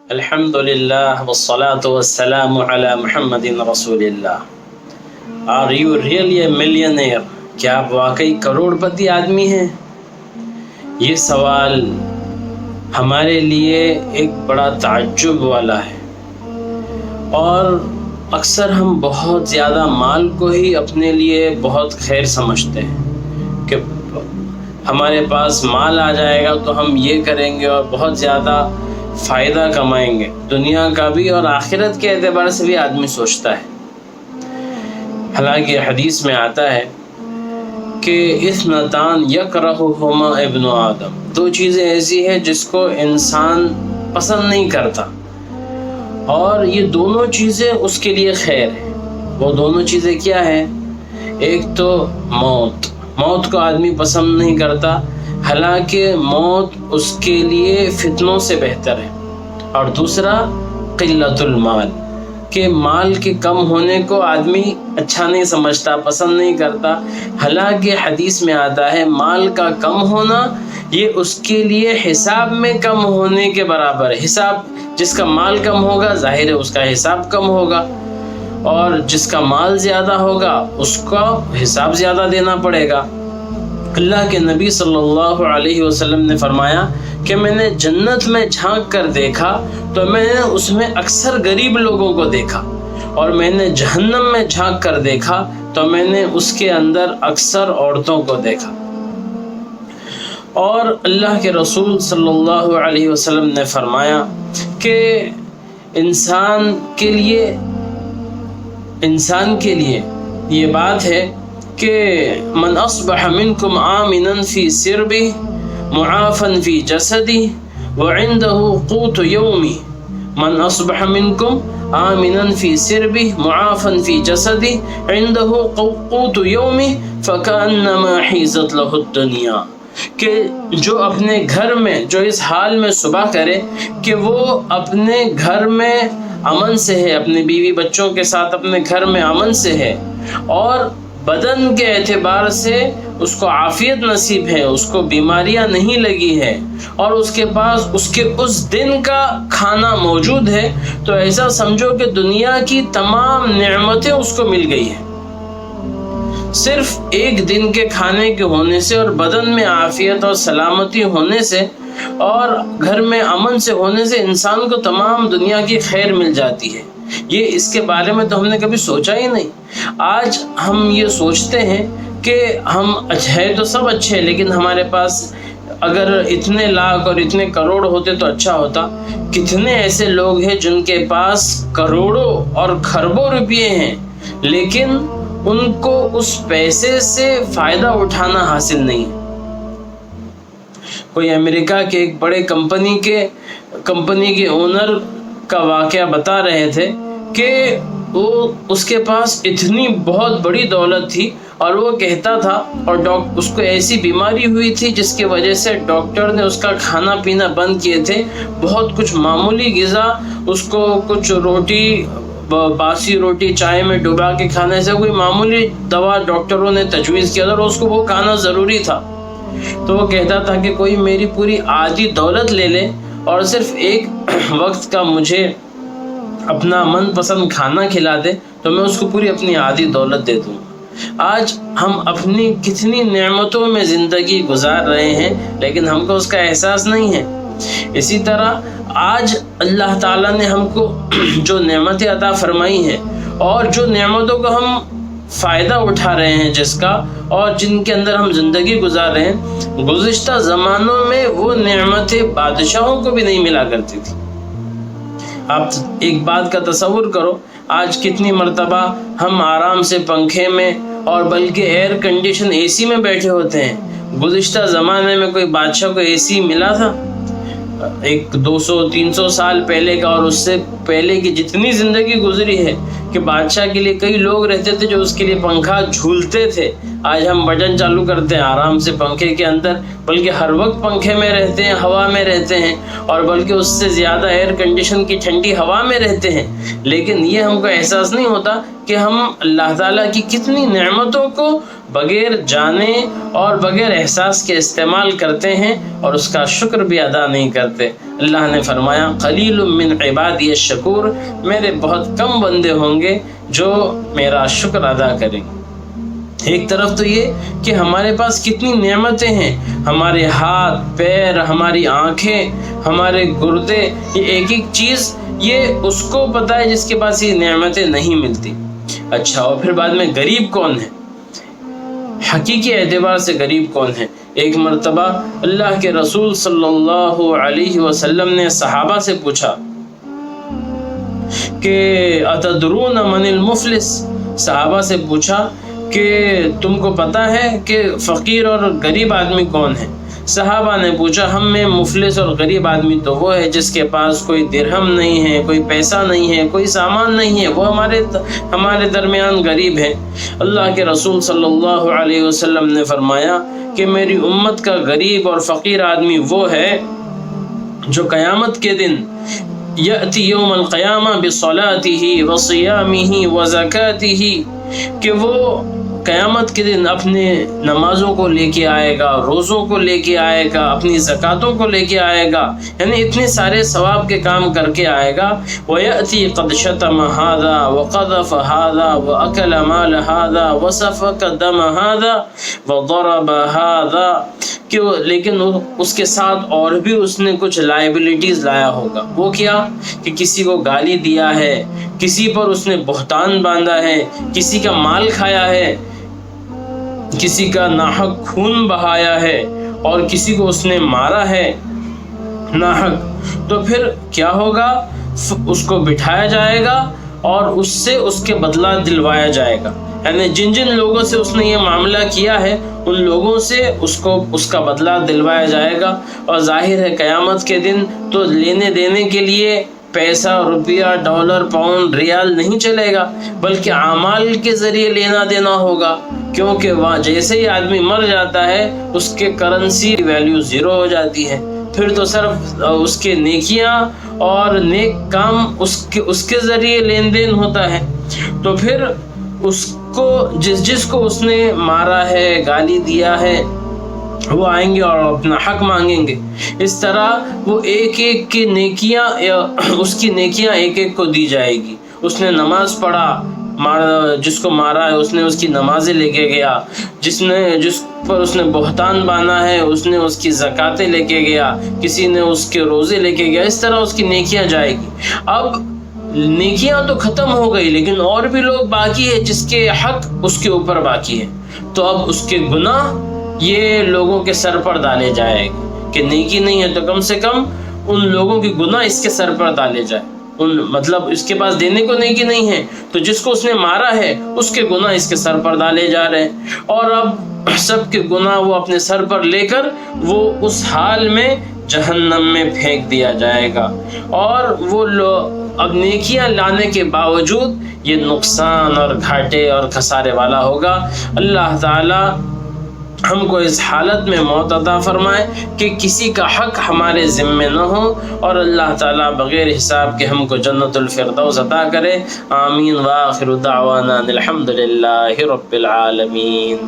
Alhamdulillah wassalatu wassalamu ala Muhammadin Rasulillah. Are you really a millionaire? کیا آپ واقعی کروڑپتی آدمی ہیں؟ یہ سوال ہمارے لیے ایک بڑا تعجب والا ہے، اور اکثر ہم بہت زیادہ مال کو ہی اپنے لیے بہت خیر سمجھتے ہیں کہ ہمارے پاس مال آ جائے گا تو ہم یہ کریں گے اور بہت زیادہ فائدہ کمائیں گے، دنیا کا بھی اور آخرت کے اعتبار سے بھی آدمی سوچتا ہے۔ حالانکہ حدیث میں آتا ہے کہ اثنتان یکرہہما ابن آدم، دو چیزیں ایسی ہیں جس کو انسان پسند نہیں کرتا، اور یہ دونوں چیزیں اس کے لیے خیر ہیں۔ وہ دونوں چیزیں کیا ہیں؟ ایک تو موت کو آدمی پسند نہیں کرتا، حالانکہ موت اس کے لیے فتنوں سے بہتر ہے، اور دوسرا قلت المال، کہ مال کے کم ہونے کو آدمی اچھا نہیں سمجھتا، پسند نہیں کرتا، حالانکہ حدیث میں آتا ہے مال کا کم ہونا یہ اس کے لیے حساب میں کم ہونے کے برابر ہے۔ حساب، جس کا مال کم ہوگا ظاہر ہے اس کا حساب کم ہوگا، اور جس کا مال زیادہ ہوگا اس کا حساب زیادہ دینا پڑے گا۔ اللہ کے نبی صلی اللہ علیہ وسلم نے فرمایا کہ میں نے جنت میں جھانک کر دیکھا تو میں نے اس میں اکثر غریب لوگوں کو دیکھا، اور میں نے جہنم میں جھانک کر دیکھا تو میں نے اس کے اندر اکثر عورتوں کو دیکھا۔ اور اللہ کے رسول صلی اللہ علیہ وسلم نے فرمایا کہ انسان کے لیے یہ بات ہے کہ من اصبح منکم آمنا فی سربه معافا فی جسده وعنده قوت یومی، من اصبح منکم آمنا فی سربه معافا فی جسده عنده قوت یومی فکأنما حیزت له الدنیا، کہ جو اپنے گھر میں، جو اس حال میں صبح کرے کہ وہ اپنے گھر میں امن سے ہے، اپنے بیوی بچوں کے ساتھ اپنے گھر میں امن سے ہے، اور بدن کے اعتبار سے اس کو عافیت نصیب ہے، اس کو بیماریاں نہیں لگی ہے، اور اس کے پاس اس کے اس دن کا کھانا موجود ہے، تو ایسا سمجھو کہ دنیا کی تمام نعمتیں اس کو مل گئی ہیں۔ صرف ایک دن کے کھانے کے ہونے سے، اور بدن میں عافیت اور سلامتی ہونے سے، اور گھر میں امن سے ہونے سے انسان کو تمام دنیا کی خیر مل جاتی ہے۔ یہ اس کے بارے میں تو ہم نے کبھی سوچا ہی نہیں۔ آج ہم یہ سوچتے ہیں کہ ہم ہے تو سب اچھے، لیکن ہمارے پاس اگر اتنے لاکھ اور اتنے کروڑ ہوتے تو اچھا ہوتا۔ کتنے ایسے لوگ ہیں جن کے پاس کروڑوں اور کھربوں روپیے ہیں، لیکن ان کو اس پیسے سے فائدہ اٹھانا حاصل نہیں۔ کوئی امریکہ کے ایک بڑے کمپنی کے اونر کا واقعہ بتا رہے تھے کہ اس کے پاس اتنی بہت بڑی دولت تھی، اور وہ کہتا تھا، اور اس کو ایسی بیماری ہوئی تھی جس کی وجہ سے ڈاکٹر نے اس کا کھانا پینا بند کیے تھے، بہت کچھ معمولی غذا، اس کو کچھ روٹی، باسی روٹی چائے میں ڈبا کے کھانے سے کوئی معمولی دوا ڈاکٹروں نے تجویز کیا تھا، اور اس کو وہ کھانا ضروری تھا۔ تو وہ کہتا تھا کہ کوئی میری پوری آدھی دولت لے لے اور صرف ایک وقت کا مجھے اپنا من پسند کھانا کھلا دے تو میں اس کو پوری اپنی آدھی دولت دے دوں۔ آج ہم اپنی کتنی نعمتوں میں زندگی گزار رہے ہیں، لیکن ہم کو اس کا احساس نہیں ہے۔ اسی طرح آج اللہ تعالیٰ نے ہم کو جو نعمتیں عطا فرمائی ہیں، اور جو نعمتوں کو ہم فائدہ اٹھا رہے ہیں جس کا، اور جن کے اندر ہم زندگی گزار رہے ہیں، گزشتہ زمانوں میں وہ نعمتیں بادشاہوں کو بھی نہیں ملا کرتی تھی۔ آپ ایک بات کا تصور کرو، آج کتنی مرتبہ ہم آرام سے پنکھے میں اور بلکہ ایئر کنڈیشن اے سی میں بیٹھے ہوتے ہیں۔ گزشتہ زمانے میں کوئی بادشاہ کو اے سی ملا تھا؟ ایک 200-300 سال پہلے کا، اور اس سے پہلے کی جتنی زندگی گزری ہے کہ بادشاہ کے لیے کئی لوگ رہتے تھے جو اس کے لیے پنکھا جھولتے تھے۔ آج ہم بٹن چالو کرتے ہیں آرام سے پنکھے کے اندر، بلکہ ہر وقت پنکھے میں رہتے ہیں، ہوا میں رہتے ہیں، اور بلکہ اس سے زیادہ ایئر کنڈیشن کی ٹھنڈی ہوا میں رہتے ہیں، لیکن یہ ہم کو احساس نہیں ہوتا کہ ہم اللہ تعالیٰ کی کتنی نعمتوں کو بغیر جانے اور بغیر احساس کے استعمال کرتے ہیں اور اس کا شکر بھی ادا نہیں کرتے۔ اللہ نے فرمایا قلیل من عبادی الشکور، میرے بہت کم بندے ہوں گے جو میرا شکر ادا کریں۔ ایک طرف تو یہ کہ ہمارے پاس کتنی نعمتیں ہیں، ہمارے ہاتھ پیر، ہماری آنکھیں، ہمارے گردے، یہ ایک ایک چیز یہ اس کو پتہ ہے جس کے پاس یہ نعمتیں نہیں ملتی۔ اچھا، اور پھر بعد میں غریب کون ہے؟ حقیقی اعتبار سے غریب کون ہے؟ ایک مرتبہ اللہ کے رسول صلی اللہ علیہ وسلم نے صحابہ سے پوچھا کہ اتدرون من المفلس، صحابہ سے پوچھا کہ تم کو پتہ ہے کہ فقیر اور غریب آدمی کون ہے؟ صحابہ نے پوچھا ہم میں مفلس اور غریب آدمی تو وہ ہے جس کے پاس کوئی درہم نہیں ہے، کوئی پیسہ نہیں ہے، کوئی سامان نہیں ہے، وہ ہمارے درمیان غریب ہے۔ اللہ کے رسول صلی اللہ علیہ وسلم نے فرمایا کہ میری امت کا غریب اور فقیر آدمی وہ ہے جو قیامت کے دن یأتی یوم القیامہ بصلاتہ وصیامہ وزکاتہ، کہ وہ قیامت کے دن اپنے نمازوں کو لے کے آئے گا، روزوں کو لے کے آئے گا، اپنی زکاتوں کو لے کے آئے گا، یعنی اتنے سارے ثواب کے کام کر کے آئے گا۔ وَيَأْتِي قَدْ شَتَمَ هَذَا وَقَذَفَ هَذَا وَأَكَلَ مَالَ هَذَا وَسَفَكَ دَمَ هَذَا وَضَرَبَ هَذَا، کہ لیکن اس کے ساتھ اور بھی اس نے کچھ لائبلٹیز لایا ہوگا۔ وہ کیا؟ کہ کسی کو گالی دیا ہے، کسی پر اس نے بہتان باندھا ہے، کسی کا مال کھایا ہے، کسی کا ناحق خون بہایا ہے، اور کسی کو اس نے مارا ہے ناحق۔ تو پھر کیا ہوگا؟ اس کو بٹھایا جائے گا اور اس سے اس کے بدلہ دلوایا جائے گا، یعنی جن جن لوگوں سے اس نے یہ معاملہ کیا ہے ان لوگوں سے اس کا بدلہ دلوایا جائے گا۔ اور ظاہر ہے قیامت کے دن تو لینے دینے کے لیے پیسہ، روپیہ، ڈالر، پاؤنڈ، ریال نہیں چلے گا، بلکہ اعمال کے ذریعے لینا دینا ہوگا، کیونکہ وہاں جیسے ہی آدمی مر جاتا ہے اس کے کرنسی ویلیو زیرو ہو جاتی ہے، پھر تو صرف اس کے نیکیاں اور نیک کام اس کے ذریعے لین دین ہوتا ہے۔ تو پھر اس کو جس کو اس نے مارا ہے، گالی دیا ہے، وہ آئیں گے اور اپنا حق مانگیں گے۔ اس طرح وہ ایک ایک کی نیکیاں، اس کی نیکیاں ایک ایک کو دی جائے گی۔ اس نے نماز پڑھا، جس کو مارا ہے اس نے اس کی نمازیں لے کے گیا، جس پر اس نے بہتان باندھا ہے اس نے اس کی زکاتیں لے کے گیا، کسی نے اس کے روزے لے کے گیا، اس طرح اس کی نیکیاں جائے گی۔ اب نیکیاں تو ختم ہو گئی، لیکن اور بھی لوگ باقی ہے جس کے حق اس کے اوپر باقی ہے، تو اب اس کے گناہ یہ لوگوں کے سر پر ڈالے جائے گے کہ نیکی نہیں ہے تو کم سے کم ان لوگوں کی گناہ اس کے سر پر ڈالے جائے، مطلب اس کے پاس دینے کو نیکی نہیں ہے تو جس کو اس نے مارا ہے اس کے گناہ اس کے سر پر ڈالے جا رہے ہیں، اور اب سب کے گناہ وہ اپنے سر پر لے کر وہ اس حال میں جہنم میں پھینک دیا جائے گا، اور وہ اب نیکیاں لانے کے باوجود یہ نقصان اور گھاٹے اور خسارے والا ہوگا۔ اللہ تعالی ہم کو اس حالت میں موت عطا فرمائے کہ کسی کا حق ہمارے ذمے نہ ہو، اور اللہ تعالیٰ بغیر حساب کے ہم کو جنت الفردوس عطا کرے۔ آمین۔ وآخر دعوانا الحمد للہ رب العالمین۔